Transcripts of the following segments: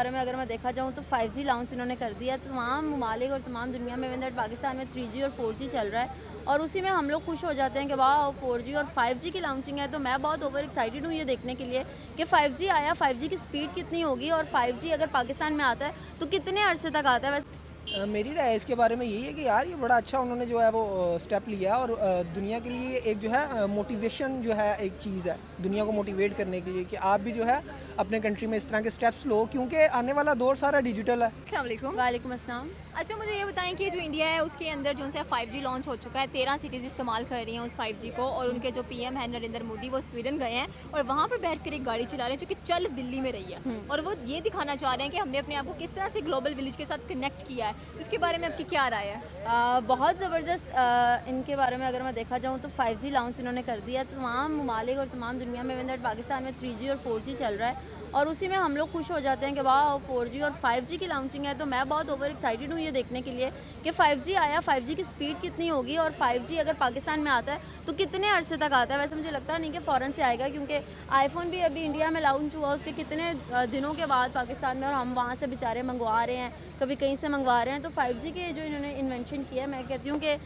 बारे में अगर मैं देखा जाऊँ तो 5G लॉन्च इन्होंने कर दिया। तमाम ममालिक और तमाम दुनिया में इवन दैट पाकिस्तान में 3G और 4G चल रहा है और उसी में हम लोग खुश हो जाते हैं कि वाह 4G और 5G की लॉन्चिंग है। तो मैं बहुत ओवर एक्साइटेड हूँ ये देखने के लिए कि 5G आया, 5G की स्पीड कितनी होगी और 5G अगर पाकिस्तान में आता है तो कितने अरसे तक आता है। वैसे मेरी राय इसके बारे में यही है कि यार ये बड़ा अच्छा उन्होंने जो है वो स्टेप लिया और दुनिया के लिए एक जो है मोटिवेशन जो है एक चीज़ है दुनिया को मोटिवेट करने के लिए कि आप भी जो है अपने कंट्री में इस तरह के स्टेप्स लो, क्योंकि आने वाला दौर सारा डिजिटल है। अस्सलाम वालेकुम। वालेकुम अस्सलाम। अच्छा, मुझे ये बताएं कि जो इंडिया है उसके अंदर जो है 5G लॉन्च हो चुका है, 13 सिटीज़ इस्तेमाल कर रही हैं उस 5G को और उनके जो पीएम है नरेंद्र मोदी वो स्वीडन गए हैं और वहाँ पर बैठ कर एक गाड़ी चला रहे हैं जो कि चल दिल्ली में रही है और वो ये दिखाना चाह रहे हैं कि हमने अपने आप को किस तरह से ग्लोबल विलेज के साथ कनेक्ट किया है। तो इसके बारे में आपकी क्या राय है? बहुत ज़बरदस्त इनके बारे में अगर मैं देखा जाऊँ तो 5G लॉन्च इन्होंने कर दिया। तमाम ममालिक और तमाम दुनिया में इवन दैट पाकिस्तान में 3G और 4G चल रहा है और उसी में हम लोग खुश हो जाते हैं कि वाह 4G और 5G की लॉन्चिंग है। तो मैं बहुत ओवर एक्साइटेड हूँ ये देखने के लिए कि 5G आया, 5G की स्पीड कितनी होगी और 5G अगर पाकिस्तान में आता है तो कितने अरसे तक आता है। वैसे मुझे लगता नहीं कि फ़ौरन से आएगा क्योंकि आईफोन भी अभी इंडिया में लॉन्च हुआ उसके कितने दिनों के बाद पाकिस्तान में और हम वहाँ से बेचारे मंगवा रहे हैं, कभी कहीं से मंगवा रहे हैं। तो 5G के जो इन्होंने इन्वेंशन किया है, मैं कहती हूँ कि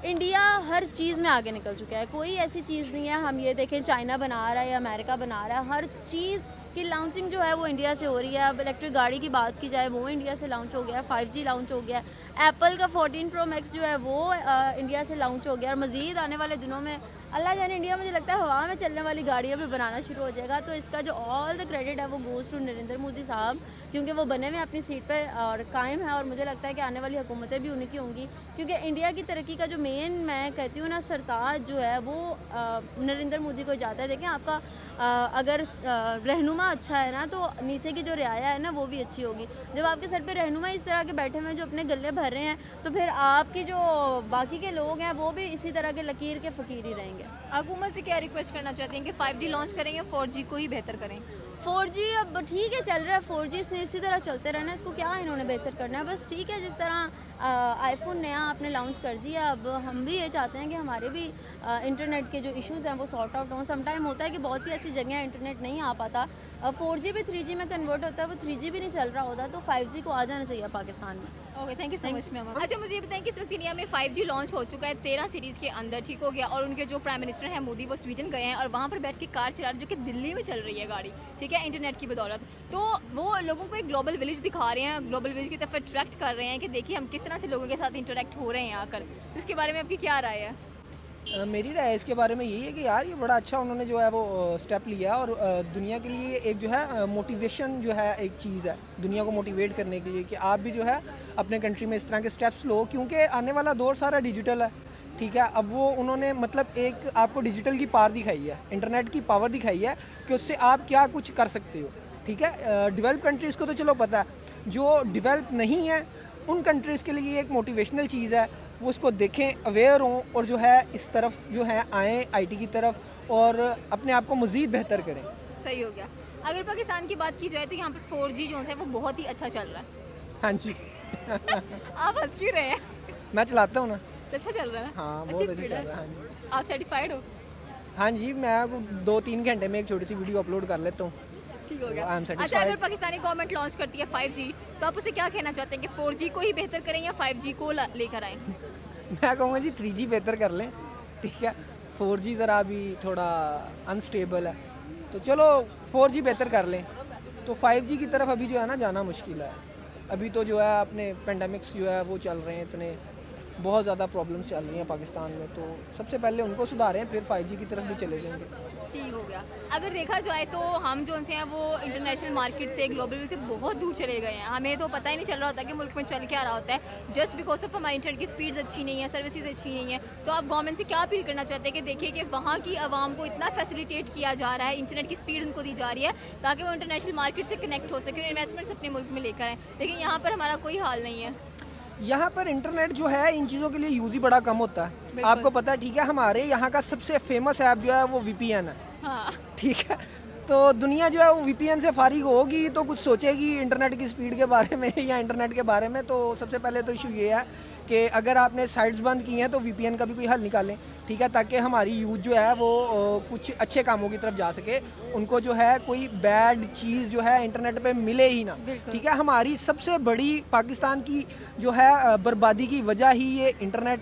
इंडिया हर चीज़ में आगे निकल चुका है। कोई ऐसी चीज़ नहीं है, हम ये देखें चाइना बना रहा है या अमेरिका बना रहा है, हर चीज़ की लॉन्चिंग जो है वो इंडिया से हो रही है। अब इलेक्ट्रिक गाड़ी की बात की जाए वो इंडिया से लॉन्च हो गया है, 5G लॉन्च हो गया है, एप्पल का 14 Pro Max जो है वो इंडिया से लॉन्च हो गया और मज़ीद आने वाले दिनों में अल्लाह जाने इंडिया मुझे लगता है हवा में चलने वाली गाड़ियाँ भी बनाना शुरू हो जाएगा। तो इसका जो ऑल द क्रेडिट है वो गोज़ टू नरेंद्र मोदी साहब, क्योंकि वो बने हुए अपनी सीट पर और कायम है और मुझे लगता है कि आने वाली हुकूमतें भी उन्हीं की होंगी क्योंकि इंडिया की तरक्की का जो मेन मैं कहती हूँ ना सरताज जो है वो नरेंद्र मोदी को जाता है। देखें आपका अगर रहनुमा अच्छा है ना तो नीचे की जो रियाया है ना वो भी अच्छी होगी। जब आपके सर पे रहनुमा इस तरह के बैठे हुए हैं जो अपने गले भर रहे हैं तो फिर आपकी जो बाकी के लोग हैं वो भी इसी तरह के लकीर के फ़कीर ही रहेंगे। हुकूमत से क्या रिक्वेस्ट करना चाहती हैं कि 5G लॉन्च करें या 4G को ही बेहतर करें? 4G अब ठीक है चल रहा है, 4G इसने इसी तरह चलते रहना है, इसको क्या इन्होंने बेहतर करना है। बस ठीक है, जिस तरह आईफोन नया आपने लॉन्च कर दिया, अब हम भी ये चाहते हैं कि हमारे भी इंटरनेट के जो इश्यूज़ हैं वो सॉर्ट आउट हों। समटाइम होता है कि बहुत सी ऐसी जगह इंटरनेट नहीं आ पाता, 4G भी 3G में कन्वर्ट होता है, वो 3G भी नहीं चल रहा होता, तो 5G को आ जाना चाहिए पाकिस्तान में। Okay, thank you so much ma'am. अच्छा, मुझे ये बताएं कि इस वक्त इंडिया में 5G लॉन्च हो चुका है 13 सीरीज़ के अंदर, ठीक हो गया, और उनके जो प्राइम मिनिस्टर हैं मोदी वो स्वीडन गए हैं और वहाँ पर बैठ के कार चला रहे हैं जो कि दिल्ली में चल रही है गाड़ी, ठीक है, इंटरनेट की बदौलत। तो वो लोगों को एक ग्लोबल विलेज दिखा रहे हैं, ग्लोबल विलेज की तरफ अट्रैक्ट कर रहे हैं कि देखिए हम किस तरह से लोगों के साथ इंटरेक्ट हो रहे हैं आकर। तो इसके बारे में आपकी क्या राय है? मेरी राय इसके बारे में यही है कि यार ये बड़ा अच्छा उन्होंने जो है वो स्टेप लिया और दुनिया के लिए एक जो है मोटिवेशन जो है एक चीज़ है दुनिया को मोटिवेट करने के लिए कि आप भी जो है अपने कंट्री में इस तरह के स्टेप्स लो, क्योंकि आने वाला दौर सारा डिजिटल है। ठीक है, अब वो उन्होंने मतलब एक आपको डिजिटल की पावर दिखाई है, इंटरनेट की पावर दिखाई है कि उससे आप क्या कुछ कर सकते हो। ठीक है, डेवलप कंट्रीज़ को तो चलो पता है, जो डेवलप नहीं है उन कंट्रीज़ के लिए एक मोटिवेशनल चीज़ है, वो उसको देखें, अवेयर हों और जो है इस तरफ जो है आएँ आईटी की तरफ और अपने आप को मज़ीद बेहतर करें। सही हो गया। अगर पाकिस्तान की बात की जाए तो यहाँ पर 4G जो है वो बहुत ही अच्छा चल रहा है। हाँ जी। आप हंस क्यों रहे हैं? मैं चलाता हूँ ना। अच्छा चल रहा है ना? हाँ, बहुत अच्छी अच्छा स्पीड चल है। रहा है। हाँ जी। आप सेटिस्फाइड हो? हाँ जी, मैं 2-3 घंटे में एक छोटी सी वीडियो अपलोड कर लेता हूँ। ठीक हो I am गया। अच्छा, satisfied। अगर पाकिस्तानी गवर्नमेंट लॉन्च करती है 5G तो आप उसे क्या कहना चाहते हैं कि 4G को ही बेहतर करें या 5G को लेकर आएँ? मैं कहूँगा जी 3G बेहतर कर लें। ठीक है, 4G ज़रा अभी थोड़ा अनस्टेबल है, तो चलो 4G बेहतर कर लें। तो 5G की तरफ अभी जो है ना जाना मुश्किल है। अभी तो जो है अपने पेंडेमिक्स जो है वो चल रहे हैं, इतने बहुत ज़्यादा प्रॉब्लम्स चल रही हैं पाकिस्तान में, तो सबसे पहले उनको सुधारें फिर 5G की तरफ भी चले जाएंगे। ठीक हो गया। अगर देखा जाए तो हम जो हैं वो इंटरनेशनल मार्केट से, ग्लोबल से बहुत दूर चले गए हैं। हमें तो पता ही नहीं चल रहा होता कि मुल्क में चल क्या रहा होता है, जस्ट बिकॉज ऑफ हमारी इंटरनेट की स्पीड्स अच्छी नहीं है, सर्विसेज अच्छी नहीं है। तो आप गवर्नमेंट से क्या अपील करना चाहते हैं कि देखिए कि वहाँ की आवाम को इतना फैसिलिटेट किया जा रहा है, इंटरनेट की स्पीड उनको दी जा रही है ताकि वो इंटरनेशनल मार्केट से कनेक्ट हो सके और इन्वेस्टमेंट्स अपने मुल्क में लेकर आएँ, लेकिन यहाँ पर हमारा कोई हाल नहीं है। यहाँ पर इंटरनेट जो है इन चीज़ों के लिए यूज़ ही बड़ा कम होता है। बिल्कुल। आपको पता है, ठीक है, हमारे यहाँ का सबसे फेमस ऐप जो है वो VPN है। हाँ, ठीक है, तो दुनिया जो है वो VPN से फारिग होगी तो कुछ सोचेगी इंटरनेट की स्पीड के बारे में या इंटरनेट के बारे में। तो सबसे पहले तो इशू ये है कि अगर आपने साइट्स बंद की हैं तो VPN का भी कोई हल निकालें, ठीक है, ताकि हमारी यूथ जो है वो कुछ अच्छे कामों की तरफ जा सके, उनको जो है कोई बैड चीज़ जो है इंटरनेट पे मिले ही ना। ठीक है, हमारी सबसे बड़ी पाकिस्तान की जो है बर्बादी की वजह ही ये इंटरनेट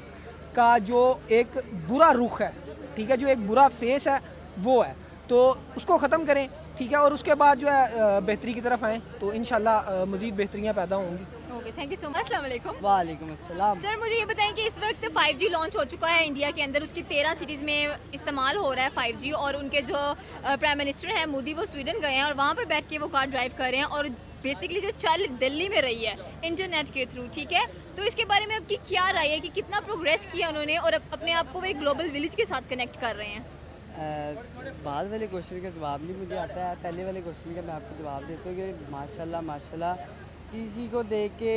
का जो एक बुरा रुख है, ठीक है, जो एक बुरा फेस है वो है, तो उसको ख़त्म करें। ठीक है, और उसके बाद जो है बेहतरी की तरफ आएँ तो इंशाल्लाह मज़ीद बेहतरियाँ पैदा होंगी। Okay, thank you so much. अस्सलाम वालेकुम। वालेकुम अस्सलाम। सर मुझे ये बताएं कि इस वक्त 5G लॉन्च हो चुका है इंडिया के अंदर, उसकी 13 सिटीज़ में इस्तेमाल हो रहा है 5G, और उनके जो प्राइम मिनिस्टर हैं मोदी वो स्वीडन गए हैं और वहाँ पर बैठ के वो कार ड्राइव कर रहे हैं, और बेसिकली जो चल दिल्ली में रही है इंटरनेट के थ्रू, ठीक है, तो इसके बारे में आपकी क्या राय है कि कितना प्रोग्रेस किया उन्होंने और अपने आप को वो एक ग्लोबल विलेज के साथ कनेक्ट कर रहे हैं? बाद वाले क्वेश्चन का जवाब नहीं मुझे आता है, पहले वाले क्वेश्चन का मैं आपको जवाब देता हूँ कि माशाल्लाह माशाल्लाह किसी को देख के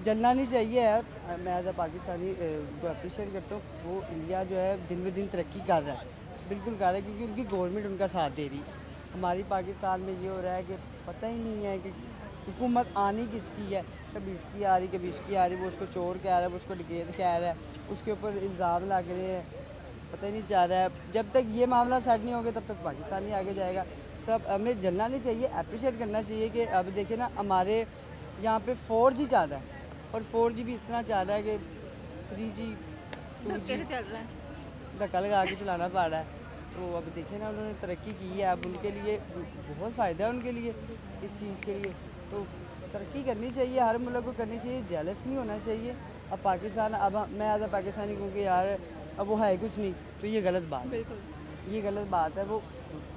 जलना नहीं चाहिए है। मैं एज अ पाकिस्तानी उनको अप्रिशिएट करता हूँ, वो इंडिया जो है दिन ब दिन तरक्की कर रहा है, बिल्कुल कर रहा है, क्योंकि उनकी गवर्नमेंट उनका साथ दे रही है। हमारी पाकिस्तान में ये हो रहा है कि पता ही नहीं है कि हुकूमत आनी किसकी है, कभी इसकी आ रही कभी इसकी आ रही, वो उसको चोर कह रहा है, वो उसको डकैत कह रहा है, उसके ऊपर इल्ज़ाम लग रहे हैं, पता ही नहीं चाह रहा है। जब तक ये मामला सेट नहीं होगा तब तक पाकिस्तान ही आगे जाएगा। सब हमें जलना नहीं चाहिए, अप्रिशिएट करना चाहिए कि अब देखिए ना हमारे यहाँ पे 4G चल रहा है, और 4G भी इस तरह चल रहा है कि 3G 2G कैसे चल रहा है? धक्का लगा के चलाना पड़ रहा है। तो अब देखिए ना उन्होंने तरक्की की है, अब उनके लिए बहुत फ़ायदा है उनके लिए इस चीज़ के लिए, तो तरक्की करनी चाहिए, हर मुल्क को करनी चाहिए, जेलस नहीं होना चाहिए। अब पाकिस्तान, अब मैं एज अ पाकिस्तानी क्योंकि यार अब वो है कुछ नहीं, तो ये गलत बात है, बिल्कुल ये गलत बात है। वो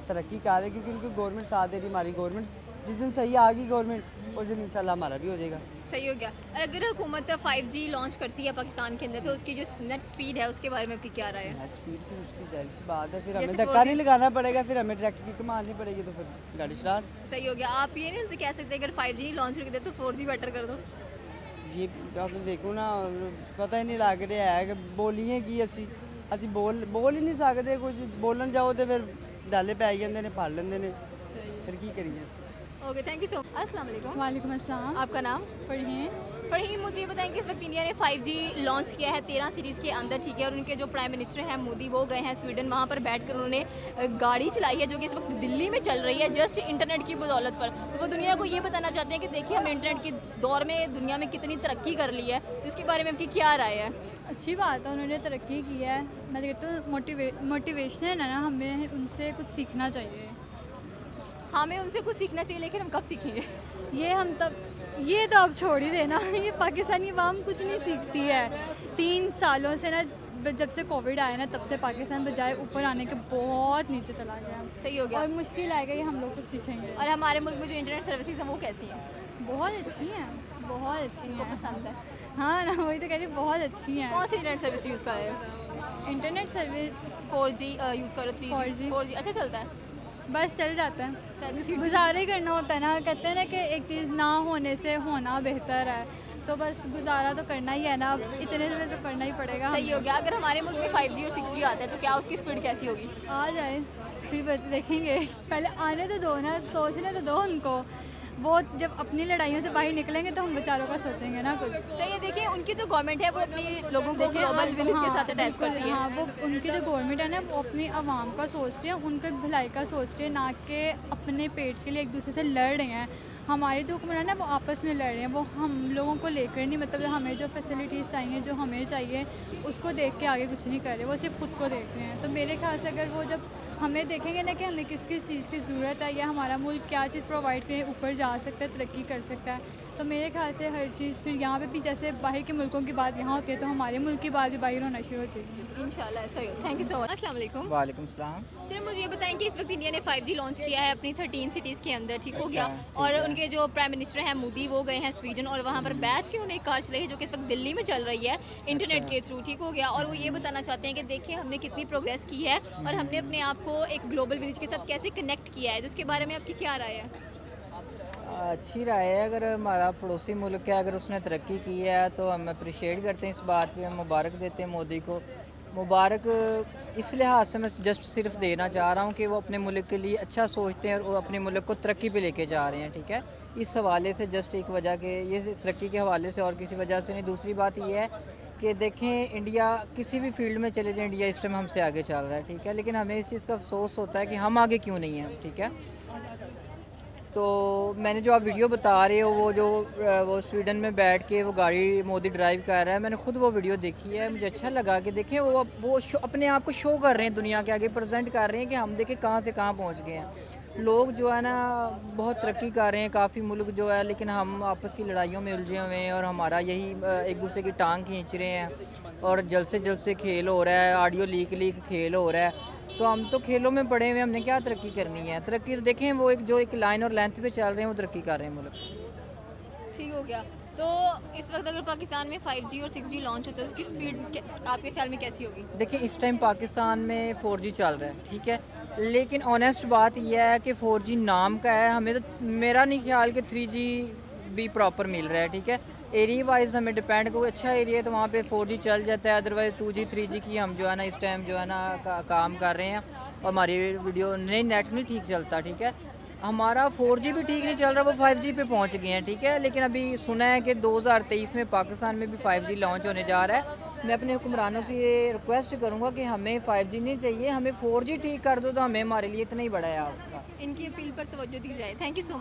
तरक्की कर रहे हैं क्योंकि उनकी गवर्नमेंट साथ दे रही, हमारी गवर्नमेंट जिस दिन सही आ गई गवर्नमेंट उस दिन इंशाल्लाह हमारा भी हो जाएगा। सही हो गया। और अगर हुकूमत 5G लॉन्च करती है पाकिस्तान के अंदर, तो उसकी जो नेट स्पीड है उसके बारे में आपकी क्या राय है? नेट स्पीड फिर उसकी जाहिर सी बात है, फिर हमें जैसे धक्का नहीं लगाना पड़ेगा, फिर हमें डायरेक्ट की मारनी पड़ेगी, तो फिर गाड़ी स्टार्ट। सही हो गया। आप ये नहीं उनसे कह सकते अगर 5G नहीं लॉन्च करके दे तो 4G बेटर कर दो? ये आप देखो ना, पता ही नहीं लग रहा है कि बोलिए की ਅਸੀਂ बोल ही नहीं सकते, कुछ बोलन जाओ तो फिर डाले पै जाते हैं, फड़ लेंगे ने, फिर की करिए। Okay, thank you so much. अस्सलाम वालेकुम। वालेकुम अस्सलाम। आपका नाम? फरहीन। फरहीन, मुझे बताएं कि इस वक्त इंडिया ने 5G लॉन्च किया है 13 सिटीज़ के अंदर, ठीक है, और उनके जो प्राइम मिनिस्टर हैं मोदी वो गए हैं स्वीडन, वहाँ पर बैठकर उन्होंने गाड़ी चलाई है जो कि इस वक्त दिल्ली में चल रही है जस्ट इंटरनेट की बदौलत पर। तो वो दुनिया को ये बताना चाहते हैं कि देखिए हम इंटरनेट के दौर में दुनिया में कितनी तरक्की कर ली है, तो इसके बारे में आपकी क्या राय है? अच्छी बात है, उन्होंने तरक्की की है। मैं कहती हूँ मोटिवेशन है ना, हमें उनसे कुछ सीखना चाहिए। हमें उनसे कुछ सीखना चाहिए, लेकिन हम कब सीखेंगे? ये तो अब छोड़ ही देना। ये पाकिस्तानी अवाम कुछ नहीं सीखती है। 3 सालों से ना, जब से कोविड आया ना, तब से पाकिस्तान बजाय ऊपर आने के बहुत नीचे चला गया। सही हो गया। और मुश्किल आएगा ये हम लोग कुछ सीखेंगे। और हमारे मुल्क में जो इंटरनेट सर्विसेज हैं वो कैसी हैं? बहुत अच्छी हैं, बहुत अच्छी इनको हैं। पसंद है? हाँ ना, वही तो कह रही हूँ, बहुत अच्छी हैं। कौन सी इंटरनेट सर्विस यूज़ कर रहे हो? इंटरनेट सर्विस 4G यूज़ करो? 3G? 4G अच्छा चलता है? बस चल जाता है, किसी गुजारा ही करना होता है ना। कहते हैं ना कि एक चीज़ ना होने से होना बेहतर है, तो बस गुजारा तो करना ही है ना, अब इतने समय तो करना ही पड़ेगा। सही हो गया। अगर हमारे मुल्क में 5G और 6G आता है तो क्या उसकी स्पीड कैसी होगी? आ जाए फिर बस देखेंगे, पहले आने तो दो ना, सोचने तो दो उनको। वो जब अपनी लड़ाइयों से बाहर निकलेंगे तो हम बेचारों का सोचेंगे ना कुछ। सही है। देखिए उनकी जो गवर्नमेंट है वो अपनी लोगों को ग्लोबल विलेज के साथ अटैच बिल्कुल, करती है। हाँ, वो उनकी जो गवर्नमेंट है ना, वो अपनी आवाम का सोचते हैं, उनके भलाई का सोचते हैं, ना कि अपने पेट के लिए एक दूसरे से लड़ रहे हैं। हमारे जो हुक्मरान है वो आपस में लड़ रहे हैं, वो हम लोगों को लेकर नहीं, मतलब हमें जो फैसिलिटीज़ चाहिए, जो हमें चाहिए, उसको देख के आगे कुछ नहीं कर रहे, वो सिर्फ खुद को देख रहे हैं। तो मेरे ख्याल से अगर वो जब हमें देखेंगे ना कि हमें किस किस चीज़ की ज़रूरत है या हमारा मुल्क क्या चीज़ प्रोवाइड करे, ऊपर जा सकता है, तरक्की कर सकता है, तो मेरे ख्याल से हर चीज़ फिर यहाँ पे भी जैसे बाहर के मुल्कों की बात यहाँ होती है, तो हमारे मुल्क की बात भी बाहर होना शुरू हो जाएगी। इंशाल्लाह ऐसा ही हो। Thank you so much. अस्सलाम वालेकुम। वालेकुम सलाम। सर मुझे ये बताएं कि इस वक्त इंडिया ने 5G लॉन्च किया है अपनी 13 सिटीज़ के अंदर, ठीक हो गया, ठीक और है। उनके जो प्राइम मिनिस्टर हैं मोदी वो गए हैं स्वीडन और वहाँ पर बैठ के उन्हें एक कार चलाई है जो कि इस वक्त दिल्ली में चल रही है इंटरनेट के थ्रू, ठीक हो गया, और वो ये बताना चाहते हैं कि देखिए हमने कितनी प्रोग्रेस की है और हमने अपने आप को एक ग्लोबल विलेज के साथ कैसे कनेक्ट किया है, जिसके बारे में आपकी क्या राय है? अच्छी राय है। अगर हमारा पड़ोसी मुल्क है, अगर उसने तरक्की की है तो हम अप्रिशिएट करते हैं इस बात पे, हम मुबारक देते हैं मोदी को। मुबारक इस लिहाज से मैं जस्ट सिर्फ देना चाह रहा हूँ कि वो अपने मुल्क के लिए अच्छा सोचते हैं और वो अपने मुल्क को तरक्की पे लेके जा रहे हैं, ठीक है। इस हवाले से जस्ट एक वजह के ये तरक्की के हवाले से और किसी वजह से नहीं। दूसरी बात ये है कि देखें इंडिया किसी भी फील्ड में चले जाए, इंडिया इस टाइम हमसे आगे चल रहा है, ठीक है, लेकिन हमें इस चीज़ का अफसोस होता है कि हम आगे क्यों नहीं हैं, ठीक है। तो मैंने जो आप वीडियो बता रहे हो वो स्वीडन में बैठ के वो गाड़ी मोदी ड्राइव कर रहा है, मैंने खुद वो वीडियो देखी है, मुझे अच्छा लगा कि देखें वो अपने आप को शो कर रहे हैं, दुनिया के आगे प्रेजेंट कर रहे हैं कि हम देखें कहाँ से कहाँ पहुँच गए हैं। लोग जो है ना बहुत तरक्की कर रहे हैं, काफ़ी मुल्क जो है, लेकिन हम आपस की लड़ाइयों में उलझे हुए हैं और हमारा यही एक दूसरे की टांग खींच रहे हैं और जल्द से खेल हो रहा है, ऑडियो लीक खेल हो रहा है। तो हम तो खेलों में पड़े हुए, हमने क्या तरक्की करनी है? तरक्की तो देखें वो एक लाइन और लेंथ पे चल रहे हैं, वो तरक्की कर रहे हैं मुल्क। ठीक हो गया। तो इस वक्त अगर पाकिस्तान में 5G और 6G लॉन्च होता है उसकी स्पीड आपके ख्याल में कैसी होगी? देखिए इस टाइम पाकिस्तान में 4G चल रहा है, ठीक है, लेकिन ऑनेस्ट बात यह है कि 4G नाम का है, हमें तो मेरा नहीं ख्याल कि 3G भी प्रॉपर मिल रहा है, ठीक है। एरिया वाइज हमें डिपेंड, कोई अच्छा एरिया है तो वहाँ पे 4G चल जाता है, अदरवाइज़ 2G 3G की हम जो है ना इस टाइम जो है ना काम कर रहे हैं और हमारी वीडियो नहीं नेट नहीं ठीक चलता, ठीक है। हमारा 4G भी ठीक नहीं चल रहा, वो 5G पे पहुँच गए हैं, ठीक है, लेकिन अभी सुना है कि 2023 में पाकिस्तान में भी 5G लॉन्च होने जा रहा है। मैं अपने हुक्मरानों से ये रिक्वेस्ट करूँगा कि हमें 5G नहीं चाहिए, हमें 4G ठीक कर दो तो हमें हमारे लिए इतना ही बड़ा है आपका। इनकी अपील पर तवज्जो दी जाए। Thank you so much.